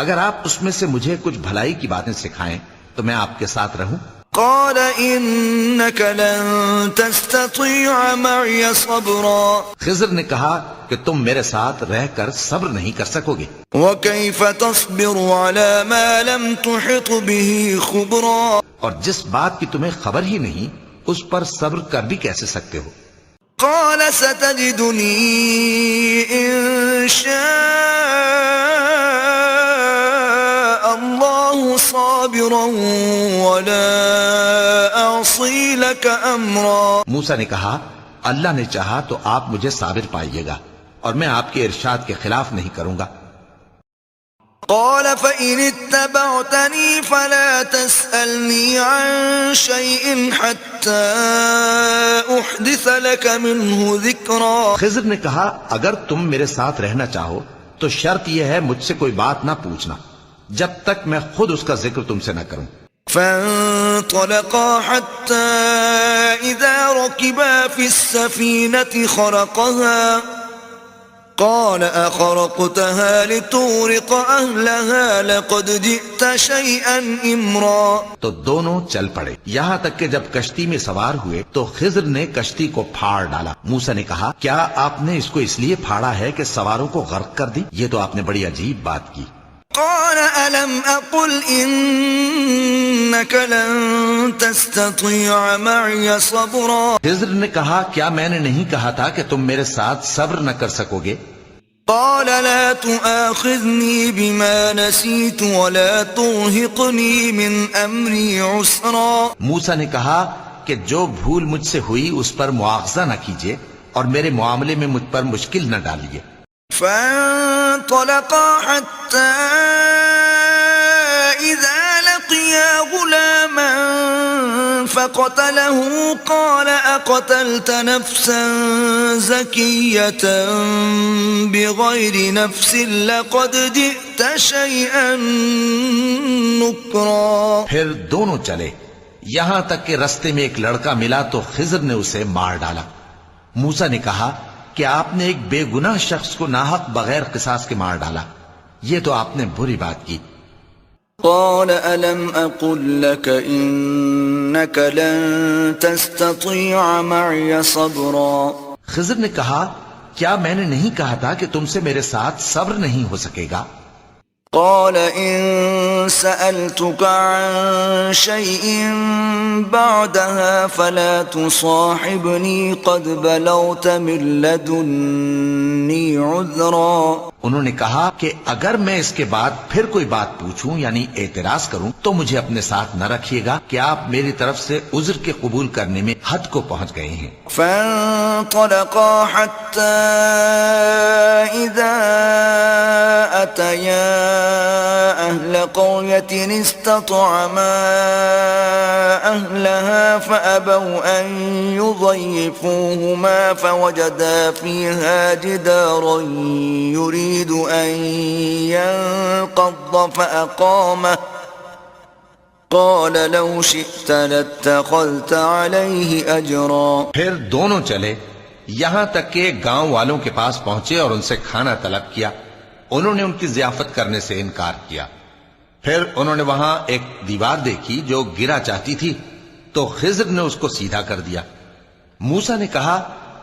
اگر آپ اس میں سے مجھے کچھ بھلائی کی باتیں سکھائیں تو میں آپ کے ساتھ رہوں. قال إنك لن تستطيع معي صبرا. خضر نے کہا کہ تم میرے ساتھ رہ کر صبر نہیں کر سکو گے. وكيف تصبر على ما لم تحط به خبرا. اور جس بات کی تمہیں خبر ہی نہیں اس پر صبر کر بھی کیسے سکتے ہو. قال ستجدني إن شاء الله صابرا ولا أعصي لك أمرا. موسیٰ نے کہا اللہ نے چاہا تو آپ مجھے صابر پائیے گا، اور میں آپ کے ارشاد کے خلاف نہیں کروں گا. قال فإن اتبعتني فلا تسألني عن شيء حتى أحدث لك منه ذكرا. خضر نے کہا اگر تم میرے ساتھ رہنا چاہو تو شرط یہ ہے مجھ سے کوئی بات نہ پوچھنا جب تک میں خود اس کا ذکر تم سے نہ کروں. فانطلقا حتى إذا ركبا في السفينة خرقها قال أخرقتها لتغرق أهلها لقد جئت شيئا إمرا. تو دونوں چل پڑے یہاں تک کہ جب کشتی میں سوار ہوئے تو خضر نے کشتی کو پھاڑ ڈالا. موسیٰ نے کہا کیا آپ نے اس کو اس لیے پھاڑا ہے کہ سواروں کو غرق کر دی؟ یہ تو آپ نے بڑی عجیب بات کی. قال ألم أقل إنك لن تستطيع معي صبرا. خضر نے کہا کیا میں نے نہیں کہا تھا کہ تم میرے ساتھ صبر نہ کر سکو گے؟ قال لا تؤاخذني بما نسيت ولا ترهقني من أمري عسرا. موسیٰ نے کہا کہ جو بھول مجھ سے ہوئی اس پر مواخذہ نہ کیجیے اور میرے معاملے میں مجھ پر مشکل نہ ڈالیے. فانطلقا حتى إذا لقيا غلاما فقتله قال أقتلت نفسا زكية بغير نفس لقد جئت شيئا نكرا. پھر دونوں چلے یہاں تک کہ رستے میں ایک لڑکا ملا تو خضر نے اسے مار ڈالا. موسیٰ نے کہا کہ آپ نے ایک بے گناہ شخص کو ناحق بغیر قصاص کے مار ڈالا. یہ تو آپ نے بری بات کی. قال ألم أقل لك إنك لن تستطيع معي صبرا. خضر نے کہا کیا میں نے نہیں کہا تھا کہ تم سے میرے ساتھ صبر نہیں ہو سکے گا؟ قال إن سألتك عن شيء بعدها فلا تصاحبني قد بلغت من لدني عذرا. انہوں نے کہا کہ اگر میں اس کے بعد پھر کوئی بات پوچھوں یعنی اعتراض کروں تو مجھے اپنے ساتھ نہ رکھیے گا کہ آپ میری طرف سے عذر کے قبول کرنے میں حد کو پہنچ گئے ہیں. فانطلقا حتى إذا أتيا أهل قرية استطعما أهلها فأبوا أن يضيفوهما فوجدا فيها جدارا يريد أن ينقض فأقامه قال لو شئت لاتخذت عليه أجرا. پھر دونوں چلے یہاں تک کہ گاؤں والوں کے پاس پہنچے اور ان سے کھانا طلب کیا. انہوں نے ان کی ضیافت کرنے سے انکار کیا. پھر انہوں نے وہاں ایک دیوار دیکھی جو گرا چاہتی تھی تو خضر نے اس کو سیدھا کر دیا. موسیٰ نے کہا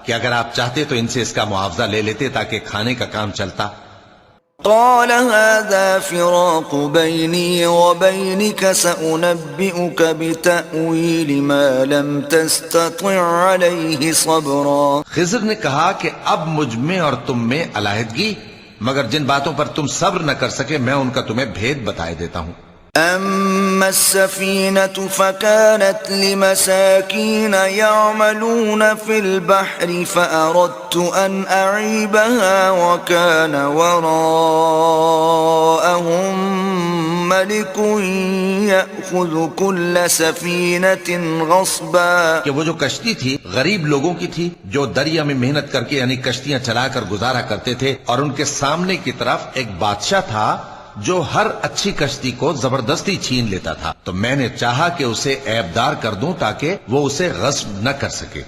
کہ اگر آپ چاہتے تو ان سے اس کا معاوضہ لے لیتے تاکہ کھانے کا کام چلتا. قال هذا فراق بيني وبينك سأنبئك بتأويل ما لم تستطع عليه صبرا. خضر نے کہا کہ اب مجھ میں اور تم میں علیحدگی مگر جن باتوں پر تم صبر نہ کر سکے میں ان کا تمہیں بھید بتائے دیتا ہوں. أما السفينة فكانت لمساكين يعملون في البحر فأردت أن أعيبها وكان وراءهم ملك يأخذ كل سفينة غصبا. کہ وہ جو کشتی تھی غریب لوگوں کی تھی جو دریا میں محنت کر کے یعنی کشتیاں چلا کر گزارا کرتے تھے اور ان کے سامنے کی طرف ایک بادشاہ تھا جو ہر اچھی کشتی کو زبردستی چھین لیتا تھا. تو میں نے چاہا کہ اسے عیبدار کر دوں تاکہ وہ اسے غصب نہ کر سکے.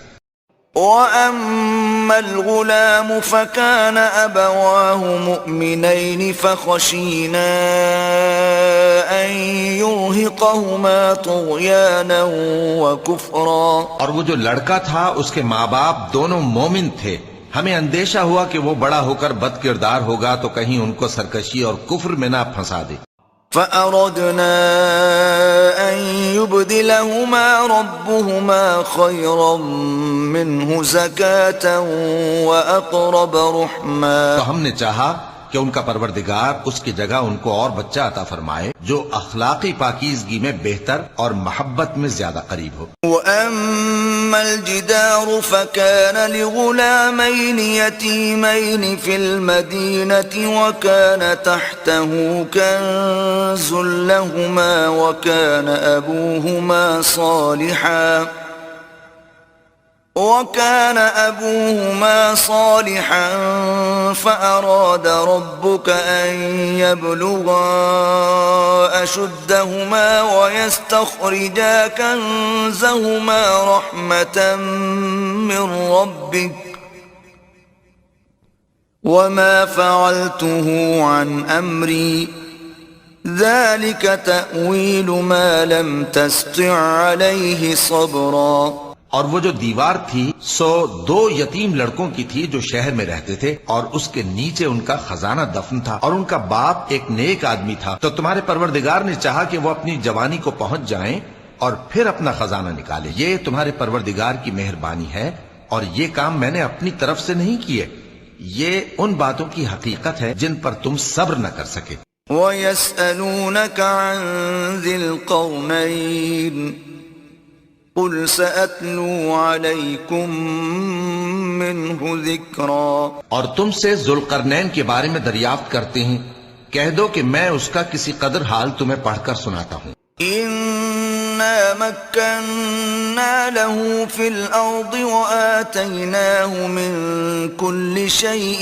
وَأَمَّا الْغُلَامُ فَكَانَ أَبَوَاهُ مُؤْمِنَيْنِ فَخَشِينَا أَن يُرْهِقَهُمَا طُغْيَانًا وَكُفْرًا. اور وہ جو لڑکا تھا اس کے ماں باپ دونوں مومن تھے. ہمیں اندیشہ ہوا کہ وہ بڑا ہو کر بد کردار ہوگا تو کہیں ان کو سرکشی اور کفر میں نہ پھنسا دے. فَأَرَدْنَا أَن يُبْدِلَهُمَا رَبُّهُمَا خَيْرًا مِّنْهُ زَكَاةً وَأَقْرَبَ رُحْمًا. تو ہم نے چاہا کہ ان کا پروردگار اس کی جگہ ان کو اور بچہ عطا فرمائے جو اخلاقی پاکیزگی میں بہتر اور محبت میں زیادہ قریب ہو. وَأَمَّا الْجِدَارُ فَكَانَ لِغُلَامَيْنِ يَتِيمَيْنِ فِي الْمَدِينَةِ وَكَانَ تَحْتَهُ كَنزٌ لَهُمَا وَكَانَ أَبُوهُمَا صَالِحًا فَأَرَادَ رَبُّكَ أَن يَبْلُغَا أَشُدَّهُمَا وَيَسْتَخْرِجَا كَنزَهُمَا رَحْمَةً مِّن رَّبِّكَ وما فعلته عن أمري ذلك تأويل ما لم تستطع عليه صبرا. اور وہ جو دیوار تھی سو 2 یتیم لڑکوں کی تھی جو شہر میں رہتے تھے، اور اس کے نیچے ان کا خزانہ دفن تھا، اور ان کا باپ ایک نیک آدمی تھا. تو تمہارے پروردگار نے چاہا کہ وہ اپنی جوانی کو پہنچ جائیں اور پھر اپنا خزانہ نکالے. یہ تمہارے پروردگار کی مہربانی ہے، اور یہ کام میں نے اپنی طرف سے نہیں کیے. یہ ان باتوں کی حقیقت ہے جن پر تم صبر نہ کر سکے. وَيَسْأَلُونَكَ عَنْ ذِي الْقَرْنَيْنِ قُلْ سَأَتْلُو عَلَيْكُمْ مِنْهُ ذِكْرًا. اور تم سے ذوالقرنین کے بارے میں دریافت کرتے ہیں، کہہ دو کہ میں اس کا کسی قدر حال تمہیں پڑھ کر سناتا ہوں. إِنَّا مَكَّنَّا لَهُ فِي الْأَرْضِ وَآتَيْنَاهُ مِنْ كُلِّ شَيْءٍ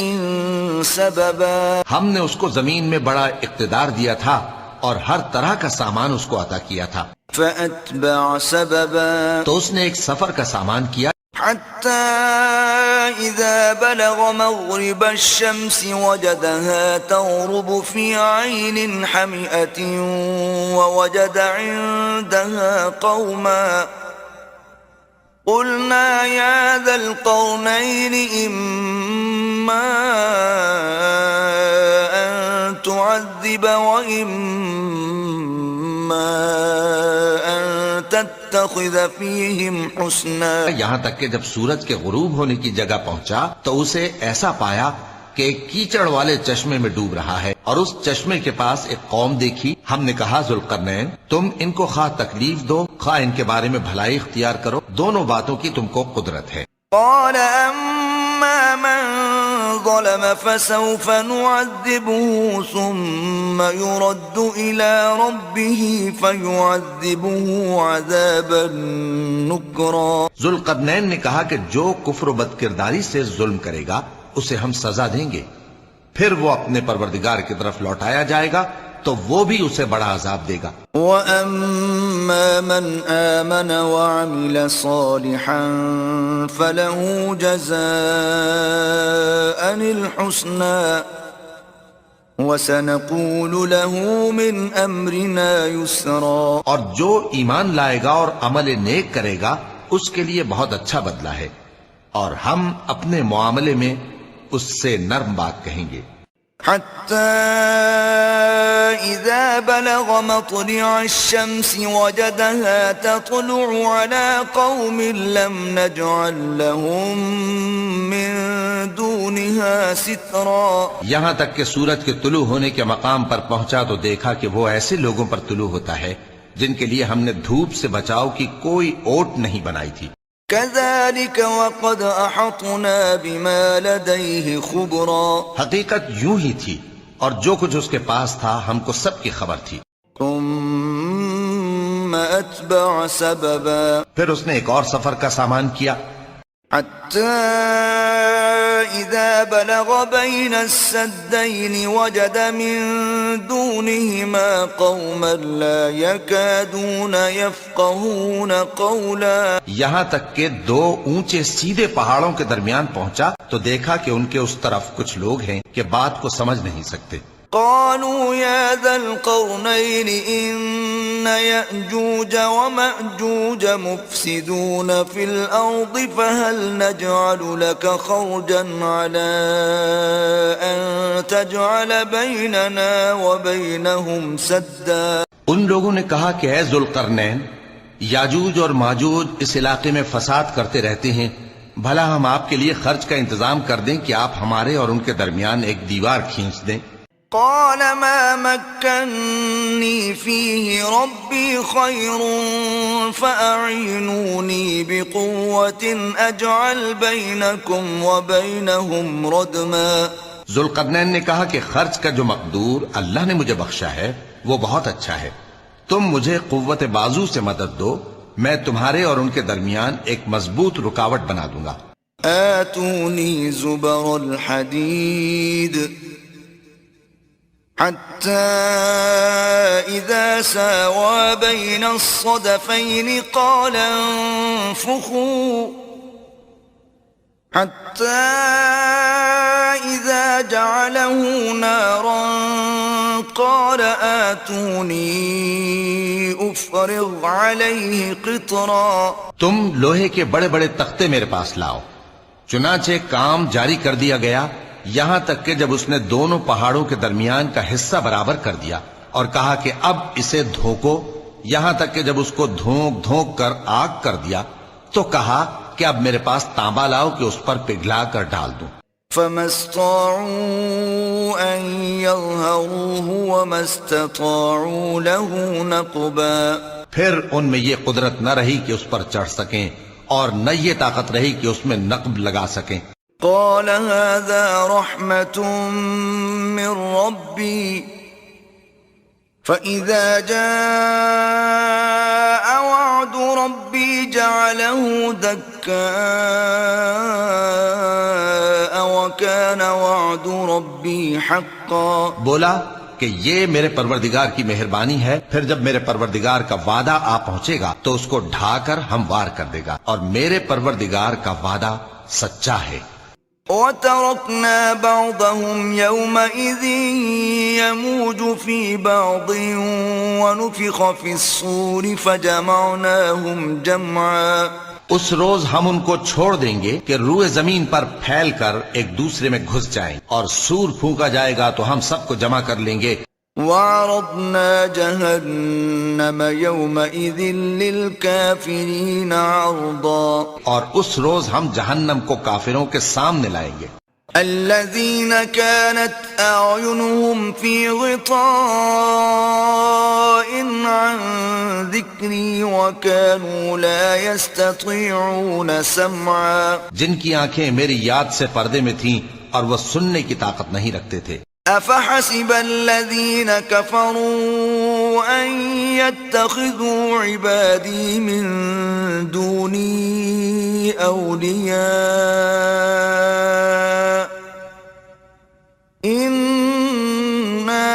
سَبَبًا. ہم نے اس کو زمین میں بڑا اقتدار دیا تھا اور ہر طرح کا سامان اس کو عطا کیا تھا. فَأَتْبَعَ سَبَبًا. تو اس نے ایک سفر کا سامان کیا، حَتَّى إِذَا بَلَغَ مَغْرِبَ الشَّمْسِ وَجَدَهَا تَغْرُبُ فِي عَيْنٍ حَمِئَةٍ وَوَجَدَ عِندَهَا قَوْمًا قُلْنَا يَا ذَا الْقَرْنَيْنِ إِمَّا أَن تُعَذِّبَ وَإِمَّا أَن تَتَّخِذَ فِيهِمْ حُسْنًا. یہاں تک کہ جب سورج کے غروب ہونے کی جگہ پہنچا تو اسے ایسا پایا کہ ایک کیچڑ والے چشمے میں ڈوب رہا ہے، اور اس چشمے کے پاس ایک قوم دیکھی. ہم نے کہا ذوالقرنین تم ان کو خواہ تکلیف دو خواہ ان کے بارے میں بھلائی اختیار کرو، دونوں باتوں کی تم کو قدرت ہے. قال أما من ظلم فسوف نعذبه ثم يرد إلى ربه فيعذبه عذابا نكرا. ذوالقرنین نے کہا کہ جو کفر و بدکرداری سے ظلم کرے گا اسے ہم سزا دیں گے، پھر وہ اپنے پروردگار کی طرف لوٹایا جائے گا تو وہ بھی اسے بڑا عذاب دے گا. وَأَمَّا مَنْ آمَنَ وَعَمِلَ صَالِحًا فَلَهُ جَزَاءً الْحُسْنَى وَسَنَقُولُ لَهُ مِنْ أَمْرِنَا يُسْرًا. اور جو ایمان لائے گا اور عمل نیک کرے گا اس کے لیے بہت اچھا بدلہ ہے، اور ہم اپنے معاملے میں اس سے نرم بات کہیں گے. حتى إذا بلغ مطلع الشمس وجدها تطلع على قوم لم نجعل لهم من دونها سترا. یہاں تک کہ سورج کے طلوع ہونے کے مقام پر پہنچا تو دیکھا کہ وہ ایسے لوگوں پر طلوع ہوتا ہے جن کے لیے ہم نے دھوپ سے بچاؤ کی کوئی اوٹ نہیں بنائی تھی. كذلك وقد أحطنا بما لديه خبرا. حقیقت یوں ہی تھی، اور جو کچھ اس کے پاس تھا ہم کو سب کی خبر تھی. ثم أتبع سببا. پھر اس نے ایک اور سفر کا سامان کیا، حتى إذا بلغ بين السدين وجد من دونهما قوما لا يكادون يفقهون قولا. یہاں تک کہ 2 اونچے سیدھے پہاڑوں کے درمیان پہنچا تو دیکھا کہ ان کے اس طرف کچھ لوگ ہیں کہ بات کو سمجھ نہیں سکتے. قالوا يا ذا القرنين إن يأجوج ومأجوج مفسدون في الأرض فهل نجعل لك خرجا على أن تجعل بيننا وبينهم سدا. ان لوگوں نے کہا کہ اے ذوالقرنین، یاجوج اور ماجوج اس علاقے میں فساد کرتے رہتے ہیں، بھلا ہم آپ کے لیے خرچ کا انتظام کر دیں کہ آپ ہمارے اور ان کے درمیان ایک دیوار کھینچ دیں. قال ما مكنني فيه ربي خير فأعينوني بقوة أجعل بينكم وبينهم ردما. ذوالقرنین نے کہا کہ خرچ کا جو مقدور اللہ نے مجھے بخشا ہے وہ بہت اچھا ہے، تم مجھے قوت بازو سے مدد دو، میں تمہارے اور ان کے درمیان ایک مضبوط رکاوٹ بنا دوں گا. آتوني زبر الحديد حتى إذا ساوى بين الصدفين قال انفخوا حتى إذا جعله نارا قال آتوني أفرغ عليه قطرا. تم لوہے کے بڑے بڑے تختے میرے پاس لاؤ. چنانچہ کام جاری کر دیا گیا یہاں تک کہ جب اس نے دونوں پہاڑوں کے درمیان کا حصہ برابر کر دیا اور کہا کہ اب اسے دھوکو، یہاں تک کہ جب اس کو دھونک دھونک کر آگ کر دیا تو کہا کہ اب میرے پاس تانبا لاؤ کہ اس پر پگھلا کر ڈال دوں. فما استطاعوا أن يظهروه وما استطاعوا له نقبا. پھر ان میں یہ قدرت نہ رہی کہ اس پر چڑھ سکیں اور نہ یہ طاقت رہی کہ اس میں نقب لگا سکیں. قال هذا رحمة من ربي فإذا جاء وعد ربي جعله دكاء وكان وعد ربي حقا. بولا کہ یہ میرے پروردگار کی مہربانی ہے، پھر جب میرے پروردگار کا وعدہ آ پہنچے گا تو اس کو ڈھا کر ہموار کر دے گا، اور میرے پروردگار کا وعدہ سچا ہے. وَتَرَكْنَا بَعْضَهُمْ يَوْمَئِذٍ يَمُوجُ فِي بَعْضٍ وَنُفِخَ فِي الصُّورِ فَجَمَعْنَاهُمْ جَمْعًا. اس روز ہم ان کو چھوڑ دیں گے کہ روئے زمین پر پھیل کر ایک دوسرے میں گھس جائیں، اور سور پھونکا جائے گا تو ہم سب کو جمع کر لیں گے. وَعَرَضْنَا جَهَنَّمَ يَوْمَئِذٍ لِلْكَافِرِينَ عَرْضًا. اور اس روز ہم جہنم کو کافروں کے سامنے لائیں گے. الذين كانت أعينهم في غطاء عن ذكري وكانوا لا يستطيعون سمعا. جن کی آنکھیں میری یاد سے پردے میں تھیں اور وہ سننے کی طاقت نہیں رکھتے تھے. أفحسب الذين كفروا أن يتخذوا عبادي من دوني أولياء إنا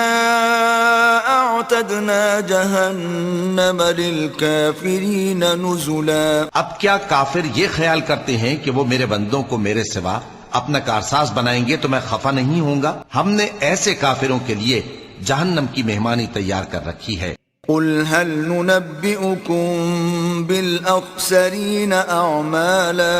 أعتدنا جهنم للكافرين نزلا. اب کیا کافر یہ خیال کرتے ہیں کہ وہ میرے بندوں کو میرے سوا اپنا کارساز بنائیں گے تو میں خفا نہیں ہوں گا؟ ہم نے ایسے کافروں کے لیے جہنم کی مہمانی تیار کر رکھی ہے. قل هل ننبئكم بالأخسرين أعمالا.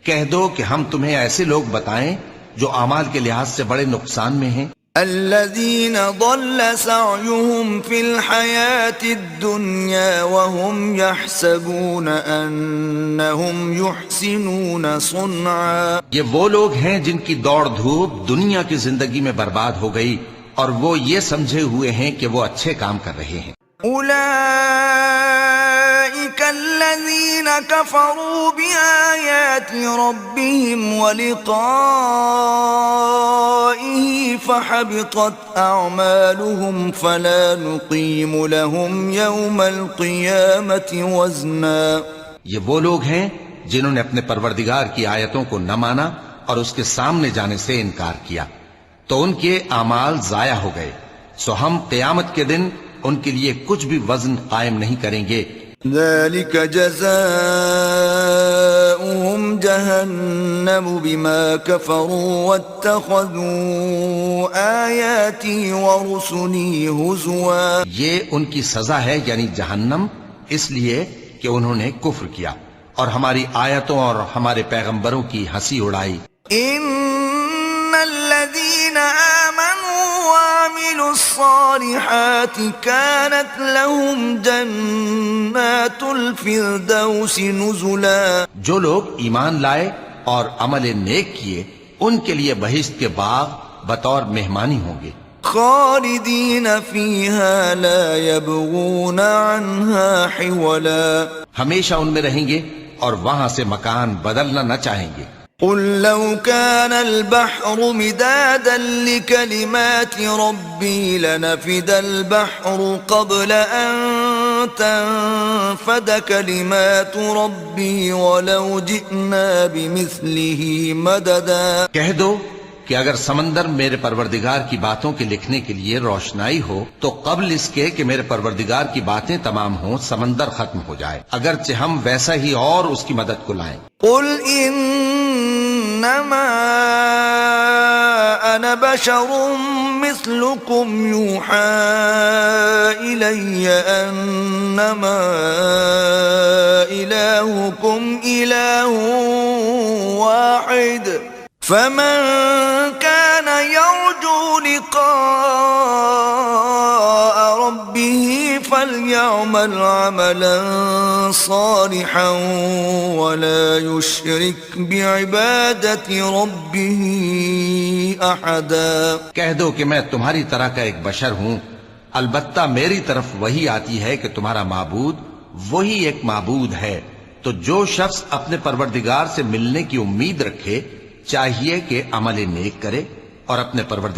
کہہ دو کہ ہم تمہیں ایسے لوگ بتائیں جو اعمال کے لحاظ سے بڑے نقصان میں ہیں. الذين ضل سعيهم في الحياة الدنيا وهم يحسبون أنهم يحسنون صنعا. یہ وہ لوگ ہیں جن کی دوڑ دھوپ دنیا کی زندگی میں برباد ہو گئی اور وہ یہ سمجھے ہوئے ہیں کہ وہ اچھے کام کر رہے ہیں. أولئك الذين كفروا بآيات ربهم ولقائه فحبطت أعمالهم فلا نقيم لهم يوم القيامة وزنا. یہ وہ لوگ ہیں جنہوں نے اپنے پروردگار کی آیتوں کو نہ مانا اور اس کے سامنے جانے سے انکار کیا تو ان کے اعمال ضائع ہو گئے، سو ہم قیامت کے دن ان کے لیے کچھ بھی وزن قائم نہیں کریں گے. ذلك جزاؤهم جهنم بما كفروا واتخذوا آياتي ورسلي هزوا. یہ ان کی سزا ہے یعنی جہنم، اس لیے کہ انہوں نے کفر کیا اور ہماری آیتوں اور ہمارے پیغمبروں کی ہنسی اڑائی. ان الذين آمنوا وعملوا الصالحات كانت لهم جنات الفردوس نزلا. جو لوگ ایمان لائے اور عمل نیک کیے ان کے لیے بہشت کے باغ بطور مہمانی ہوں گے. خالدین فیہا لا یبغون عنہا حولا. ہمیشہ ان میں رہیں گے اور وہاں سے مکان بدلنا نہ چاہیں گے. قل لو كان البحر مدادا لكلمات ربي لنفد البحر قبل أن تنفد كلمات ربي ولو جئنا بمثله مددا. کہہ دو کہ اگر سمندر میرے پروردگار کی باتوں کے لکھنے کے لیے روشنائی ہو تو قبل اس کے کہ میرے پروردگار کی باتیں تمام ہوں سمندر ختم ہو جائے، اگرچہ ہم ویسا ہی اور اس کی مدد کو لائیں. قل إنما أنا بشر مثلكم يوحى إلي أنما إلهكم إله واحد فمن كان يرجو لقاء ربه فليعمل عملا صالحا ولا يشرك بعبادة ربه أحدا. کہہ دو کہ میں تمہاری طرح کا ایک بشر ہوں، البتہ میری طرف وہی آتی ہے کہ تمہارا معبود وہی ایک معبود ہے. تو جو شخص اپنے پروردگار سے ملنے کی امید رکھے چاہیے کہ عمل نیک کرے اور اپنے پروردگار